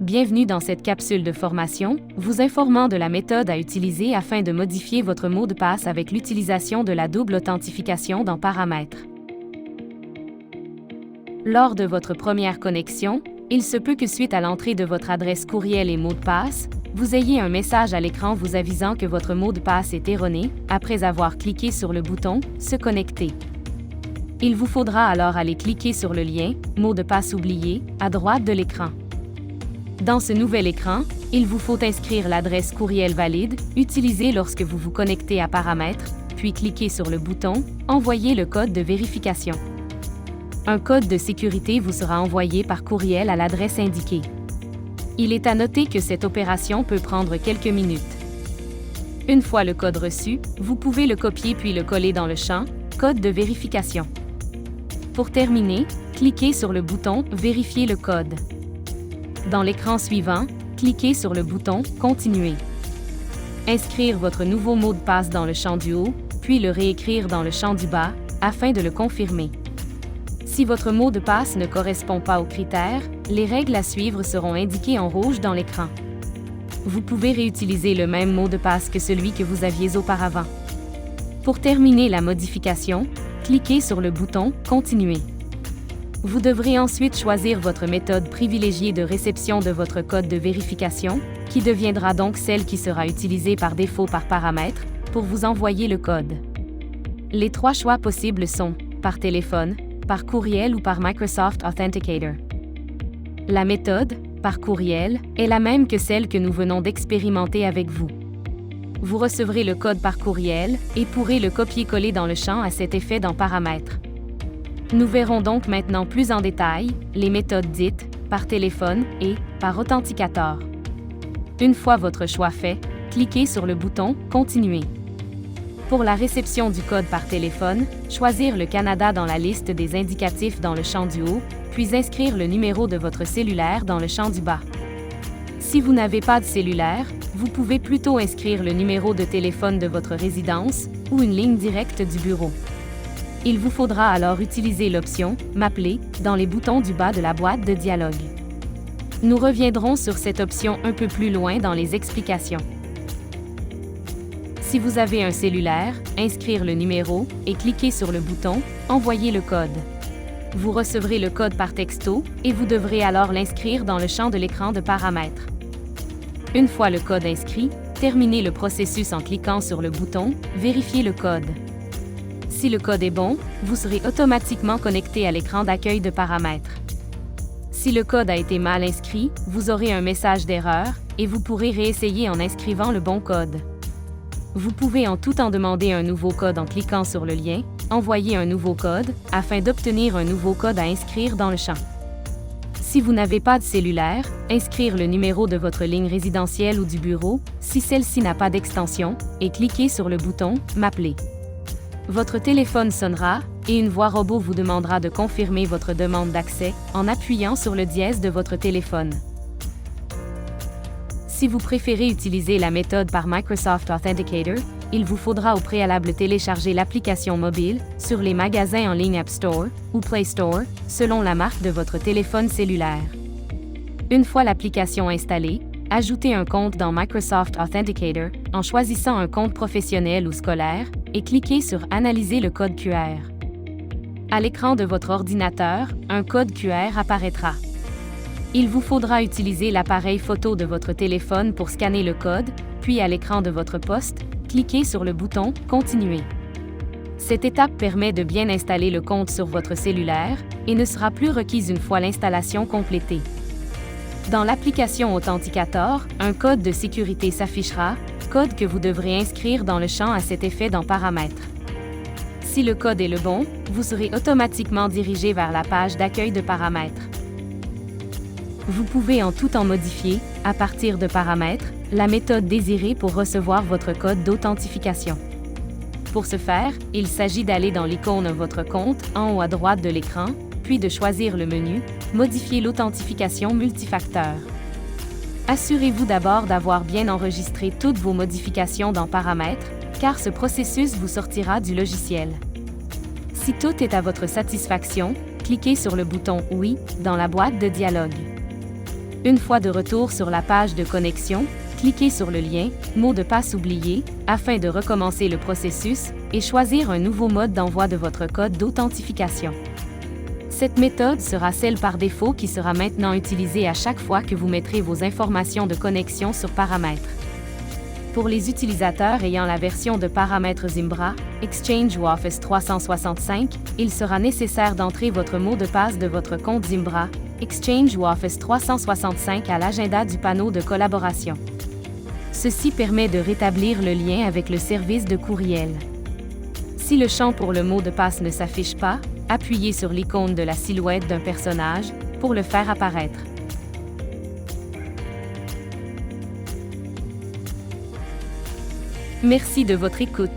Bienvenue dans cette capsule de formation, vous informant de la méthode à utiliser afin de modifier votre mot de passe avec l'utilisation de la double authentification dans Paramètres. Lors de votre première connexion, il se peut que suite à l'entrée de votre adresse courriel et mot de passe, vous ayez un message à l'écran vous avisant que votre mot de passe est erroné, après avoir cliqué sur le bouton « Se connecter ». Il vous faudra alors aller cliquer sur le lien « Mot de passe oublié » à droite de l'écran. Dans ce nouvel écran, il vous faut inscrire l'adresse courriel valide, utilisée lorsque vous vous connectez à Paramètres, puis cliquez sur le bouton « Envoyer le code de vérification ». Un code de sécurité vous sera envoyé par courriel à l'adresse indiquée. Il est à noter que cette opération peut prendre quelques minutes. Une fois le code reçu, vous pouvez le copier puis le coller dans le champ « Code de vérification ». Pour terminer, cliquez sur le bouton « Vérifier le code ». Dans l'écran suivant, cliquez sur le bouton « Continuer ». Inscrire votre nouveau mot de passe dans le champ du haut, puis le réécrire dans le champ du bas, afin de le confirmer. Si votre mot de passe ne correspond pas aux critères, les règles à suivre seront indiquées en rouge dans l'écran. Vous pouvez réutiliser le même mot de passe que celui que vous aviez auparavant. Pour terminer la modification, cliquez sur le bouton « Continuer ». Vous devrez ensuite choisir votre méthode privilégiée de réception de votre code de vérification, qui deviendra donc celle qui sera utilisée par défaut par Paramètres, pour vous envoyer le code. Les trois choix possibles sont par téléphone, par courriel ou par Microsoft Authenticator. La méthode, par courriel, est la même que celle que nous venons d'expérimenter avec vous. Vous recevrez le code par courriel et pourrez le copier-coller dans le champ à cet effet dans Paramètres. Nous verrons donc maintenant plus en détail les méthodes dites par téléphone et par authenticator. Une fois votre choix fait, cliquez sur le bouton « Continuer ». Pour la réception du code par téléphone, choisir le Canada dans la liste des indicatifs dans le champ du haut, puis inscrire le numéro de votre cellulaire dans le champ du bas. Si vous n'avez pas de cellulaire, vous pouvez plutôt inscrire le numéro de téléphone de votre résidence ou une ligne directe du bureau. Il vous faudra alors utiliser l'option « M'appeler » dans les boutons du bas de la boîte de dialogue. Nous reviendrons sur cette option un peu plus loin dans les explications. Si vous avez un cellulaire, inscrire le numéro et cliquez sur le bouton « Envoyer le code ». Vous recevrez le code par texto et vous devrez alors l'inscrire dans le champ de l'écran de Paramètres. Une fois le code inscrit, terminez le processus en cliquant sur le bouton « Vérifier le code ». Si le code est bon, vous serez automatiquement connecté à l'écran d'accueil de Paramètres. Si le code a été mal inscrit, vous aurez un message d'erreur et vous pourrez réessayer en inscrivant le bon code. Vous pouvez en tout temps demander un nouveau code en cliquant sur le lien « Envoyer un nouveau code » afin d'obtenir un nouveau code à inscrire dans le champ. Si vous n'avez pas de cellulaire, inscrire le numéro de votre ligne résidentielle ou du bureau, si celle-ci n'a pas d'extension, et cliquez sur le bouton « M'appeler ». Votre téléphone sonnera et une voix robot vous demandera de confirmer votre demande d'accès en appuyant sur le dièse de votre téléphone. Si vous préférez utiliser la méthode par Microsoft Authenticator, il vous faudra au préalable télécharger l'application mobile sur les magasins en ligne App Store ou Play Store, selon la marque de votre téléphone cellulaire. Une fois l'application installée, ajoutez un compte dans Microsoft Authenticator en choisissant un compte professionnel ou scolaire et cliquez sur « Analyser le code QR ». À l'écran de votre ordinateur, un code QR apparaîtra. Il vous faudra utiliser l'appareil photo de votre téléphone pour scanner le code, puis à l'écran de votre poste, cliquez sur le bouton « Continuer ». Cette étape permet de bien installer le compte sur votre cellulaire et ne sera plus requise une fois l'installation complétée. Dans l'application Authenticator, un code de sécurité s'affichera, code que vous devrez inscrire dans le champ à cet effet dans Paramètres. Si le code est le bon, vous serez automatiquement dirigé vers la page d'accueil de Paramètres. Vous pouvez en tout temps modifier, à partir de Paramètres, la méthode désirée pour recevoir votre code d'authentification. Pour ce faire, il s'agit d'aller dans l'icône de votre compte en haut à droite de l'écran, puis de choisir le menu « Modifier l'authentification multifacteur ». Assurez-vous d'abord d'avoir bien enregistré toutes vos modifications dans Paramètres, car ce processus vous sortira du logiciel. Si tout est à votre satisfaction, cliquez sur le bouton « Oui » dans la boîte de dialogue. Une fois de retour sur la page de connexion, cliquez sur le lien « Mot de passe oublié » afin de recommencer le processus et choisir un nouveau mode d'envoi de votre code d'authentification. Cette méthode sera celle par défaut qui sera maintenant utilisée à chaque fois que vous mettrez vos informations de connexion sur paramètres. Pour les utilisateurs ayant la version de paramètres Zimbra, Exchange ou Office 365, il sera nécessaire d'entrer votre mot de passe de votre compte Zimbra, Exchange ou Office 365 à l'agenda du panneau de collaboration. Ceci permet de rétablir le lien avec le service de courriel. Si le champ pour le mot de passe ne s'affiche pas, appuyez sur l'icône de la silhouette d'un personnage pour le faire apparaître. Merci de votre écoute.